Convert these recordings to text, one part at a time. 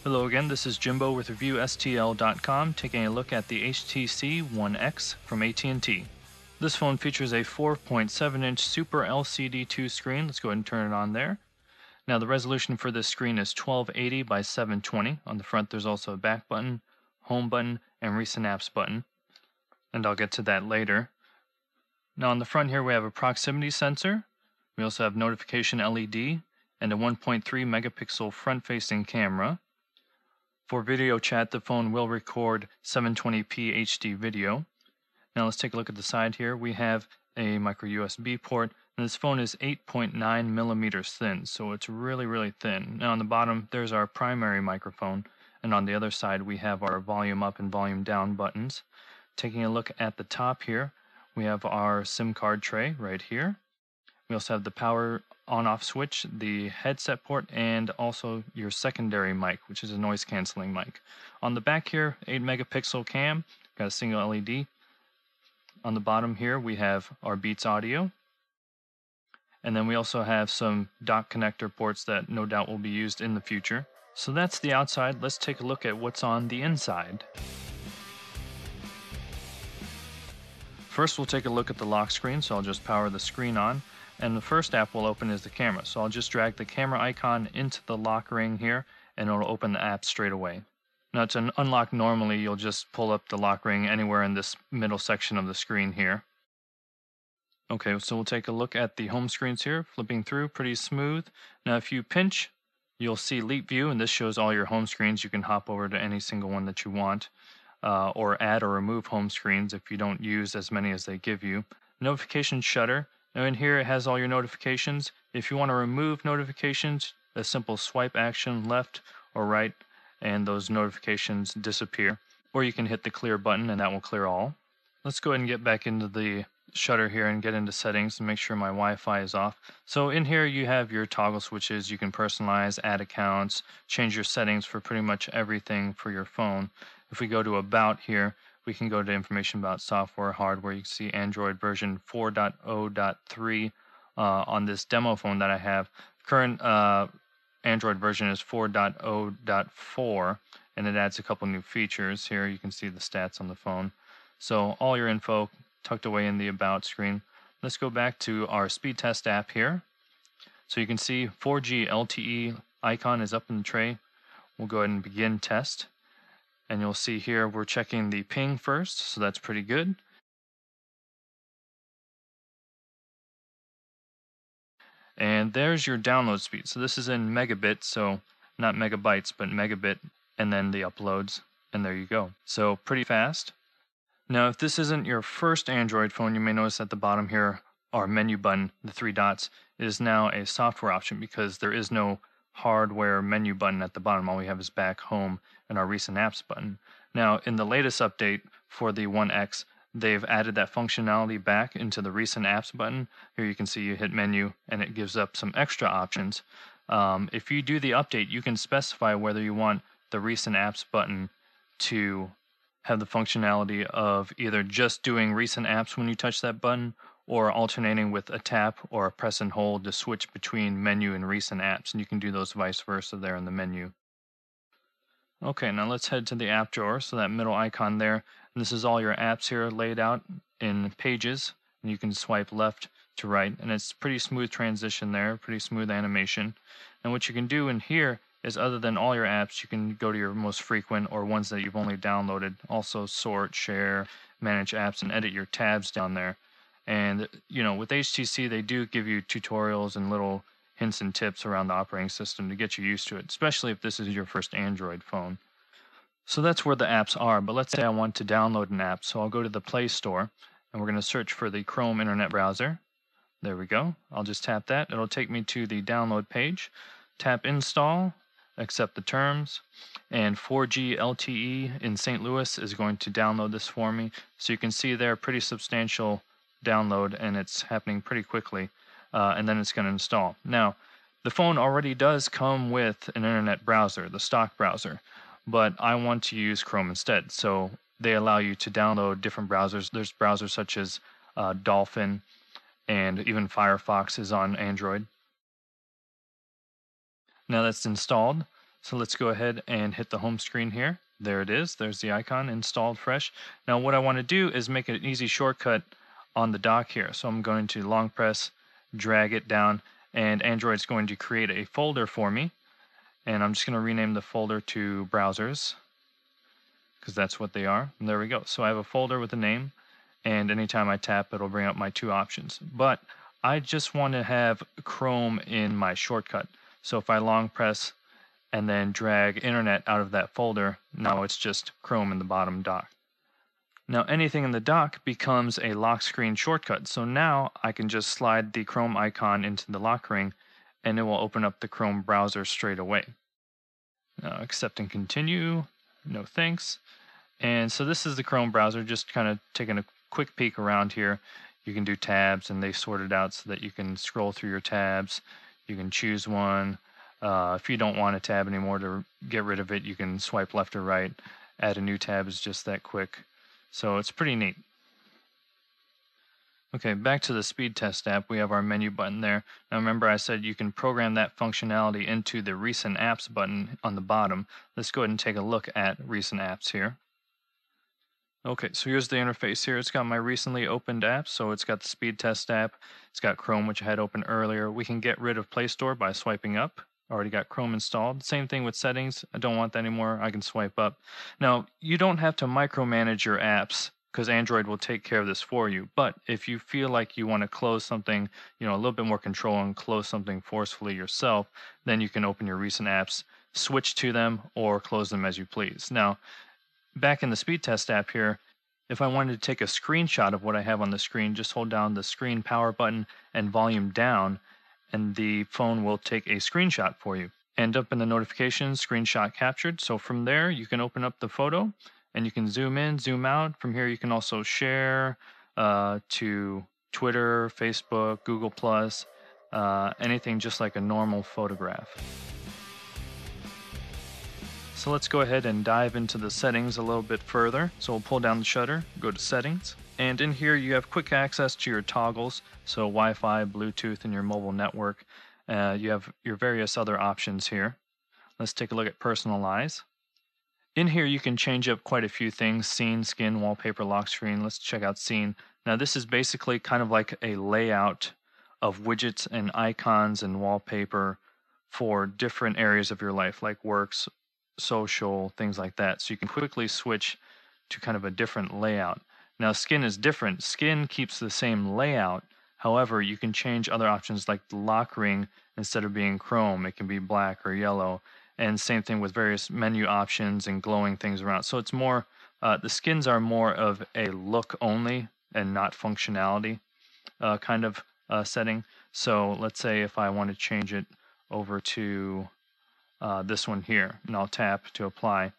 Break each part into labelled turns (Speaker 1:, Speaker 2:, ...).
Speaker 1: Hello again, this is Jimbo with ReviewSTL.com taking a look at the HTC One X from AT&T. This phone features a 4.7-inch Super LCD2 screen. Let's go ahead and turn it on there. Now the resolution for this screen is 1280 by 720. On the front there's also a back button, home button, and recent apps button. And I'll get to that later. Now on the front here we have a proximity sensor. We also have notification LED and a 1.3 megapixel front-facing camera. For video chat, the phone will record 720p HD video. Now let's take a look at the side here. We have a micro USB port, and this phone is 8.9 millimeters thin, so it's really thin. Now on the bottom, there's our primary microphone, and on the other side, we have our volume up and volume down buttons. Taking a look at the top here, we have our SIM card tray right here. We also have the power on-off switch, the headset port, and also your secondary mic, which is a noise canceling mic. On the back here, 8 megapixel cam, got a single LED. On the bottom here, we have our Beats audio. And then we also have some dock connector ports that no doubt will be used in the future. So that's the outside. Let's take a look at what's on the inside. First, we'll take a look at the lock screen, so I'll just power the screen on. And the first app we'll open is the camera. So I'll just drag the camera icon into the lock ring here, and it'll open the app straight away. Now to unlock normally, you'll just pull up the lock ring anywhere in this middle section of the screen here. Okay, so we'll take a look at the home screens here, flipping through, pretty smooth. Now if you pinch, you'll see Leap View, and this shows all your home screens. You can hop over to any single one that you want, or add or remove home screens if you don't use as many as they give you. Notification shutter. Now in here it has all your notifications. If you want to remove notifications, a simple swipe action left or right and those notifications disappear. Or you can hit the clear button and that will clear all. Let's go ahead and get back into the shutter here and get into settings and make sure my Wi-Fi is off. So in here you have your toggle switches. You can personalize, add accounts, change your settings for pretty much everything for your phone. If we go to About here, we can go to information about software, hardware. You can see Android version 4.0.3 on this demo phone that I have. Current Android version is 4.0.4, and it adds a couple new features. Here you can see the stats on the phone. So all your info tucked away in the About screen. Let's go back to our speed test app here. So you can see 4G LTE icon is up in the tray. We'll go ahead and begin test. And you'll see here we're checking the ping first, so that's pretty good. And there's your download speed. So this is in megabits, so not megabytes, but megabit, and then the uploads, and there you go. So pretty fast. Now if this isn't your first Android phone, you may notice at the bottom here, our menu button, the 3 dots, is now a software option because there is no hardware menu button at the bottom. All we have is back, home, and our recent apps button. Now in the latest update for the One X, they've added that functionality back into the recent apps button. Here you can see you hit menu and it gives up some extra options. If you do the update, you can specify whether you want the recent apps button to have the functionality of either just doing recent apps when you touch that button, or alternating with a tap or a press and hold to switch between menu and recent apps. And you can do those vice versa there in the menu. Okay, now let's head to the app drawer. So that middle icon there, and this is all your apps here laid out in pages. And you can swipe left to right, and it's pretty smooth transition there, pretty smooth animation. And what you can do in here is, other than all your apps, you can go to your most frequent or ones that you've only downloaded. Also sort, share, manage apps, and edit your tabs down there. And, you know, with HTC, they do give you tutorials and little hints and tips around the operating system to get you used to it, especially if this is your first Android phone. So that's where the apps are, but let's say I want to download an app. So I'll go to the Play Store, and we're going to search for the Chrome Internet Browser. There we go. I'll just tap that. It'll take me to the download page. Tap Install, accept the terms, and 4G LTE in St. Louis is going to download this for me. So you can see there, pretty substantial download, and it's happening pretty quickly, and then it's going to install. Now the phone already does come with an internet browser, the stock browser, but I want to use Chrome instead, so they allow you to download different browsers. There's browsers such as Dolphin, and even Firefox is on Android. Now that's installed, So let's go ahead and hit the home screen here. There it is. There's the icon installed fresh. Now what I want to do is make an easy shortcut on the dock here. So I'm going to long press, drag it down, and Android's going to create a folder for me. And I'm just going to rename the folder to browsers, because that's what they are. And there we go. So I have a folder with a name, and anytime I tap, it'll bring up my two options. But I just want to have Chrome in my shortcut. So if I long press and then drag Internet out of that folder, now it's just Chrome in the bottom dock. Now anything in the dock becomes a lock screen shortcut. So now I can just slide the Chrome icon into the lock ring, and it will open up the Chrome browser straight away. Accept and continue. No thanks. And so this is the Chrome browser, just kind of taking a quick peek around here. You can do tabs, and they sort it out so that you can scroll through your tabs. You can choose one. If you don't want a tab anymore, to get rid of it, you can swipe left or right. Add a new tab is just that quick. So it's pretty neat. Okay, back to the speed test app. We have our menu button there. Now remember, I said you can program that functionality into the recent apps button on the bottom. Let's go ahead and take a look at recent apps here. Okay, so here's the interface here. It's got my recently opened apps. So it's got the speed test app. It's got Chrome, which I had open earlier. We can get rid of Play Store by swiping up. Already got Chrome installed. Same thing with settings. I don't want that anymore. I can swipe up. Now, you don't have to micromanage your apps, because Android will take care of this for you. But if you feel like you want to close something, a little bit more control and close something forcefully yourself, then you can open your recent apps, switch to them, or close them as you please. Now, back in the speed test app here, if I wanted to take a screenshot of what I have on the screen, just hold down the screen power button and volume down, and the phone will take a screenshot for you. And up in the notifications, screenshot captured. So from there, you can open up the photo, and you can zoom in, zoom out. From here, you can also share to Twitter, Facebook, Google+, anything just like a normal photograph. So let's go ahead and dive into the settings a little bit further. So we'll pull down the shutter, go to settings, and in here you have quick access to your toggles, so Wi-Fi, Bluetooth, and your mobile network. You have your various other options here. Let's take a look at personalize. In here you can change up quite a few things: scene, skin, wallpaper, lock screen. Let's check out scene. Now this is basically kind of like a layout of widgets and icons and wallpaper for different areas of your life, like works, social, things like that. So you can quickly switch to kind of a different layout. Now skin is different. Skin keeps the same layout. However, you can change other options, like the lock ring. Instead of being Chrome, it can be black or yellow. And same thing with various menu options and glowing things around. So it's more, the skins are more of a look only and not functionality kind of setting. So let's say if I want to change it over to this one here, and I'll tap to apply,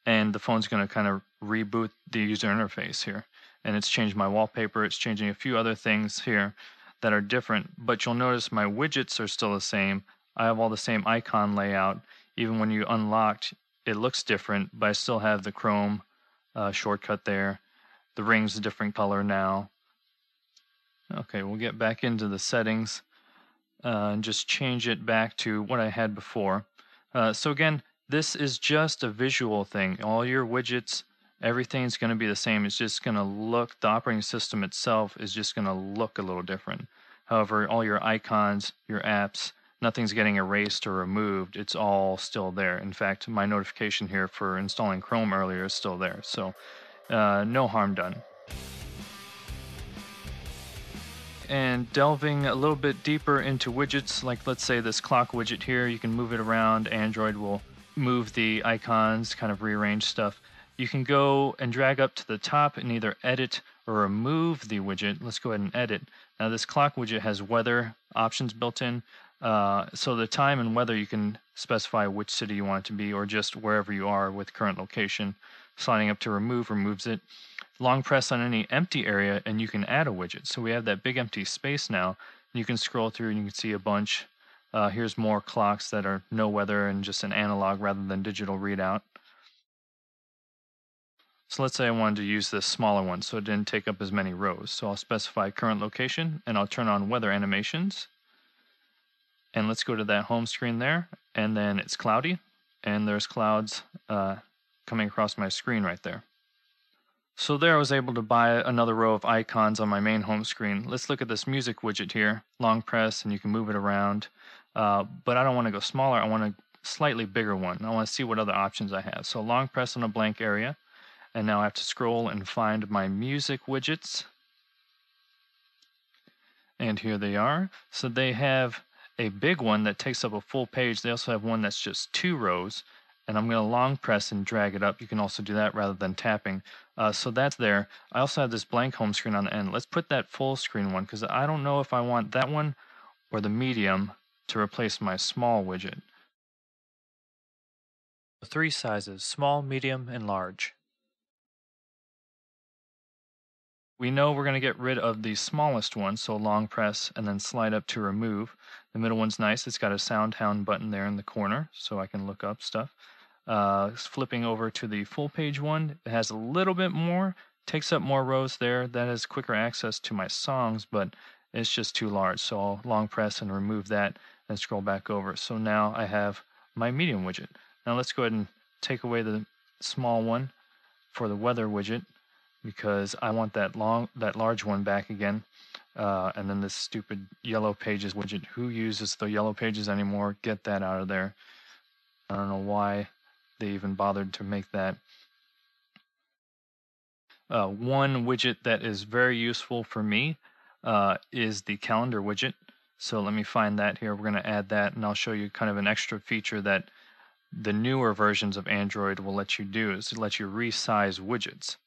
Speaker 1: and the phone's going to kind of reboot the user interface here. And it's changed my wallpaper. It's changing a few other things here that are different, but you'll notice my widgets are still the same. I have all the same icon layout. Even when you unlocked, it looks different, but I still have the Chrome shortcut there. The ring's a different color now. Okay, we'll get back into the settings and just change it back to what I had before. So again, this is just a visual thing. All your widgets, everything's going to be the same. It's just going to look, the operating system itself is just going to look a little different. However, all your icons, your apps, nothing's getting erased or removed. It's all still there. In fact, my notification here for installing Chrome earlier is still there. So no harm done. And delving a little bit deeper into widgets, like let's say this clock widget here, you can move it around. Android will move the icons, kind of rearrange stuff. You can go and drag up to the top and either edit or remove the widget. Let's go ahead and edit. Now this clock widget has weather options built in. So the time and weather, you can specify which city you want it to be, or just wherever you are with current location. Sliding up to remove removes it. Long press on any empty area and you can add a widget. So we have that big empty space now. You can scroll through and you can see a bunch. Here's more clocks that are no weather and just an analog rather than digital readout. So let's say I wanted to use this smaller one so it didn't take up as many rows. So I'll specify current location and I'll turn on weather animations. And let's go to that home screen there, and then it's cloudy, and there's clouds coming across my screen right there. So there I was able to buy another row of icons on my main home screen. Let's look at this music widget here. Long press and you can move it around. But I don't want to go smaller, I want a slightly bigger one. I want to see what other options I have. So long press on a blank area, and now I have to scroll and find my music widgets. And here they are. So they have a big one that takes up a full page. They also have one that's just 2 rows. And I'm going to long press and drag it up. You can also do that rather than tapping. So that's there. I also have this blank home screen on the end. Let's put that full screen one, because I don't know if I want that one or the medium to replace my small widget. 3 sizes: small, medium, and large. We know we're going to get rid of the smallest one, so long press and then slide up to remove. The middle one's nice. It's got a sound hound button there in the corner, so I can look up stuff. Flipping over to the full page one, it has a little bit more, takes up more rows there. That has quicker access to my songs, but it's just too large. So I'll long press and remove that and scroll back over. So now I have my medium widget. Now let's go ahead and take away the small one for the weather widget, because I want that large one back again. And then this stupid yellow pages widget. Who uses the yellow pages anymore? Get that out of there. I don't know why they even bothered to make that. One widget that is very useful for me is the calendar widget. So let me find that here. We're going to add that, and I'll show you kind of an extra feature that the newer versions of Android will let you do, is to let you resize widgets.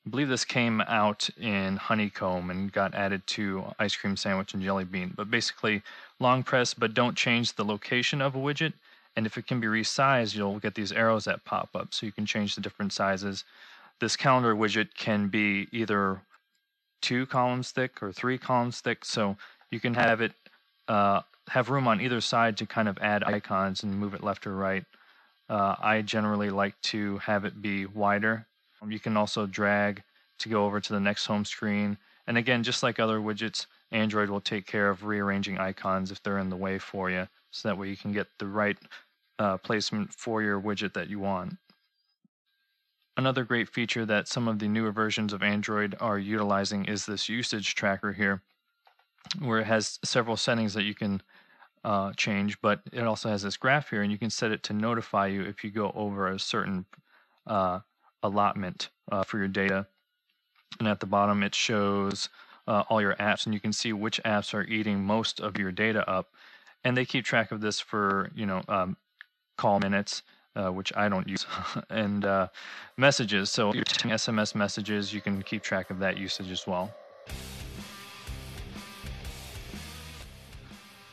Speaker 1: I believe this came out in Honeycomb and got added to Ice Cream Sandwich and Jelly Bean. But basically, long press, but don't change the location of a widget. And if it can be resized, you'll get these arrows that pop up, so you can change the different sizes. This calendar widget can be either 2 columns thick or 3 columns thick, so you can have it have room on either side to kind of add icons and move it left or right. I generally like to have it be wider. You can also drag to go over to the next home screen. And again, just like other widgets, Android will take care of rearranging icons if they're in the way for you, so that way you can get the right placement for your widget that you want. Another great feature that some of the newer versions of Android are utilizing is this usage tracker here, where it has several settings that you can change, but it also has this graph here, and you can set it to notify you if you go over a certain allotment for your data. And at the bottom it shows all your apps, and you can see which apps are eating most of your data up. And they keep track of this for, call minutes, which I don't use, and messages. So if you're sending SMS messages, you can keep track of that usage as well.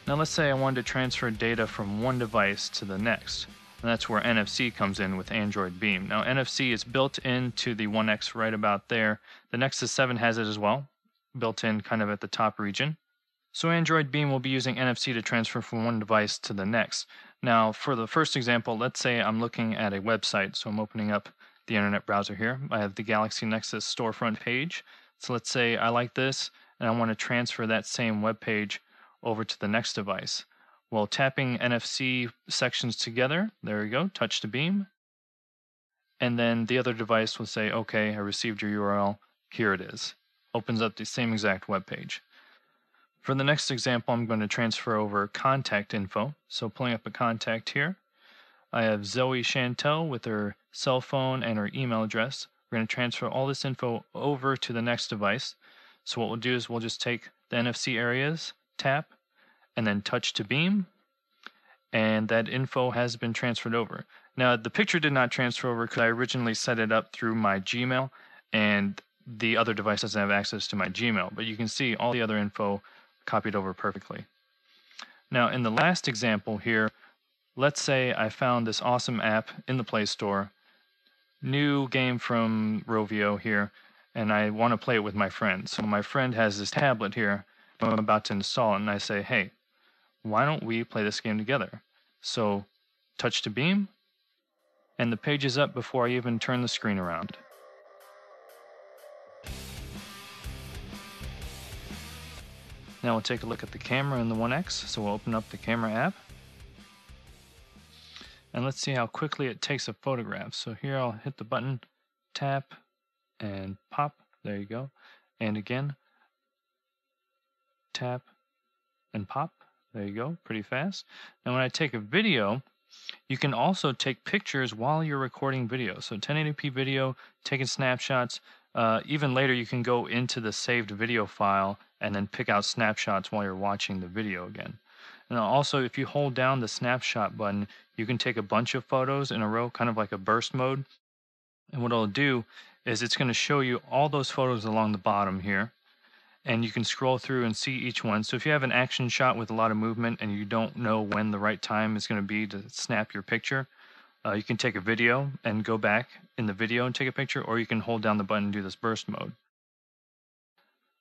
Speaker 1: Now let's say I wanted to transfer data from one device to the next. And that's where NFC comes in with Android Beam. Now NFC is built into the One X right about there. The Nexus 7 has it as well, built in kind of at the top region. So Android Beam will be using NFC to transfer from one device to the next. Now for the first example, let's say I'm looking at a website. So I'm opening up the internet browser here. I have the Galaxy Nexus storefront page. So let's say I like this and I want to transfer that same web page over to the next device. Well, tapping NFC sections together, there we go, touch to beam. And then the other device will say, okay, I received your URL, here it is. Opens up the same exact web page. For the next example, I'm going to transfer over contact info. So pulling up a contact here, I have Zoe Chantel with her cell phone and her email address. We're going to transfer all this info over to the next device. So what we'll do is we'll just take the NFC areas, tap, and then touch to beam, and that info has been transferred over. Now, the picture did not transfer over because I originally set it up through my Gmail, and the other device doesn't have access to my Gmail, but you can see all the other info copied over perfectly. Now, in the last example here, let's say I found this awesome app in the Play Store, new game from Rovio here, and I want to play it with my friend. So my friend has this tablet here, I'm about to install it, and I say, hey, why don't we play this game together? So touch to beam, and the page is up before I even turn the screen around. Now we'll take a look at the camera in the One X. So we'll open up the camera app. And let's see how quickly it takes a photograph. So here I'll hit the button, tap, and pop. There you go. And again, tap and pop. There you go. Pretty fast. Now when I take a video, you can also take pictures while you're recording video. So 1080p video, taking snapshots. Even later you can go into the saved video file and then pick out snapshots while you're watching the video again. And also, if you hold down the snapshot button, you can take a bunch of photos in a row, kind of like a burst mode. And what it'll do is it's going to show you all those photos along the bottom here. And you can scroll through and see each one. So if you have an action shot with a lot of movement and you don't know when the right time is going to be to snap your picture, you can take a video and go back in the video and take a picture, or you can hold down the button and do this burst mode.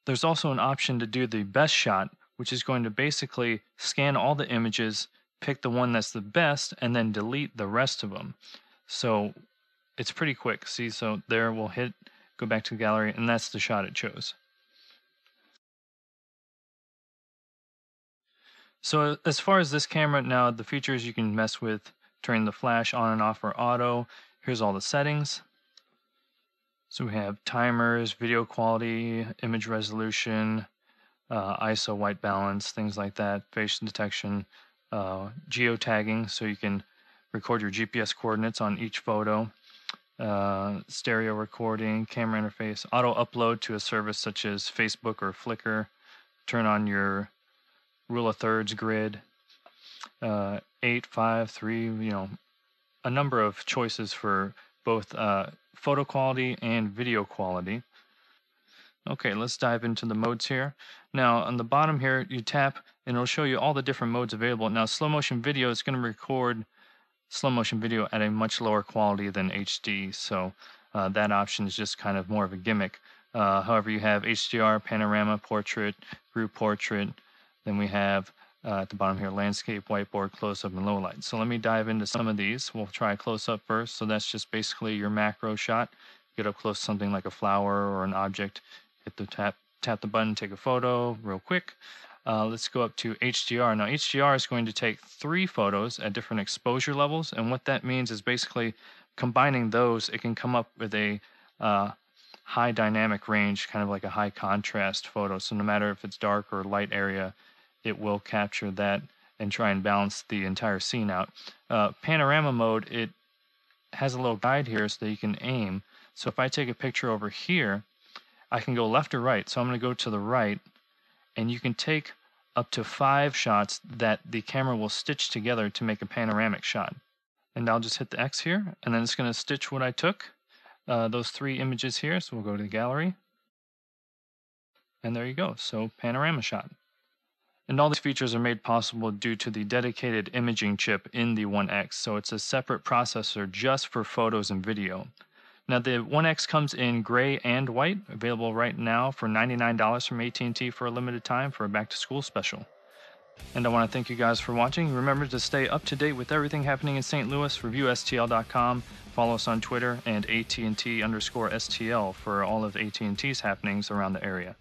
Speaker 1: There's also an option to do the best shot, which is going to basically scan all the images, pick the one that's the best, and then delete the rest of them. So it's pretty quick. See, so there we'll hit, go back to the gallery, and that's the shot it chose. So as far as this camera, now the features you can mess with, turning the flash on and off or auto. Here's all the settings. So we have timers, video quality, image resolution, ISO, white balance, things like that, face detection, geotagging, so you can record your GPS coordinates on each photo, stereo recording, camera interface, auto upload to a service such as Facebook or Flickr, turn on your rule of thirds grid, 8, 5, 3, a number of choices for both photo quality and video quality. Okay, let's dive into the modes here. Now, on the bottom here, you tap, and it'll show you all the different modes available. Now, slow motion video is going to record slow motion video at a much lower quality than HD, so that option is just kind of more of a gimmick. However, you have HDR, panorama, portrait, group portrait. Then we have at the bottom here, landscape, whiteboard, close-up, and low light. So let me dive into some of these. We'll try close-up first. So that's just basically your macro shot. Get up close to something like a flower or an object. Hit the tap the button, take a photo real quick. Let's go up to HDR. Now HDR is going to take 3 photos at different exposure levels, and what that means is basically combining those, it can come up with a high dynamic range, kind of like a high contrast photo. So no matter if it's dark or light area, it will capture that and try and balance the entire scene out. Panorama mode, it has a little guide here so that you can aim. So if I take a picture over here, I can go left or right. So I'm going to go to the right, and you can take up to 5 shots that the camera will stitch together to make a panoramic shot. And I'll just hit the X here, and then it's going to stitch what I took, those 3 images here. So we'll go to the gallery, and there you go. So panorama shot. And all these features are made possible due to the dedicated imaging chip in the One X. So it's a separate processor just for photos and video. Now the One X comes in gray and white, available right now for $99 from AT&T for a limited time for a back-to-school special. And I want to thank you guys for watching. Remember to stay up to date with everything happening in St. Louis. ReviewSTL.com. Follow us on Twitter and AT&T_STL for all of AT&T's happenings around the area.